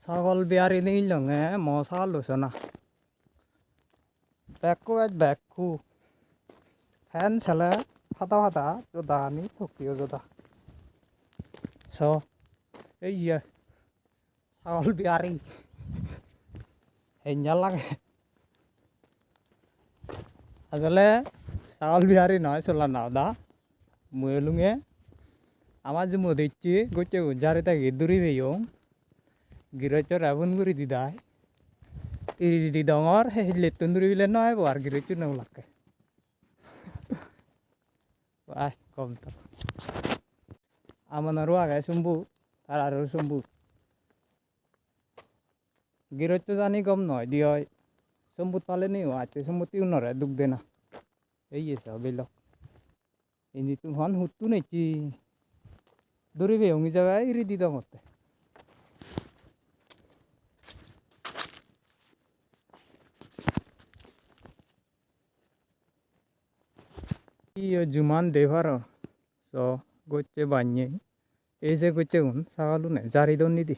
ছাগল বিহারি নিল লঙে মশা লোচনা বেকু আজ বেকু ফ্যান ছেলে ফাটা ফাটা যোদা আনি থকিও যোদা চ এই ছাগল বিহারি হেঞ্জা লাগে আসলে ছাগল বিহারি নয় চলা নাও দা মুয়েলুঙে আমার যে মদিচ্ছি গোচে উজারে তাকে দূরি বেয়ং গিরচর Ravan গুরি দিদাই iri dongor he letun duri bilen noy war girechu nang lakke wah kom to amana ruwa ga sumbu tararu sumbu girechu jani gom noy dioi sumbu tale ni ate sumbu tiu nore duk dena ei esa belok ini tu hon hutu nei chi duri be ongi jaga iri di dongote iyo juman devaro so goche banye ese goche un sagalu ne jari donni di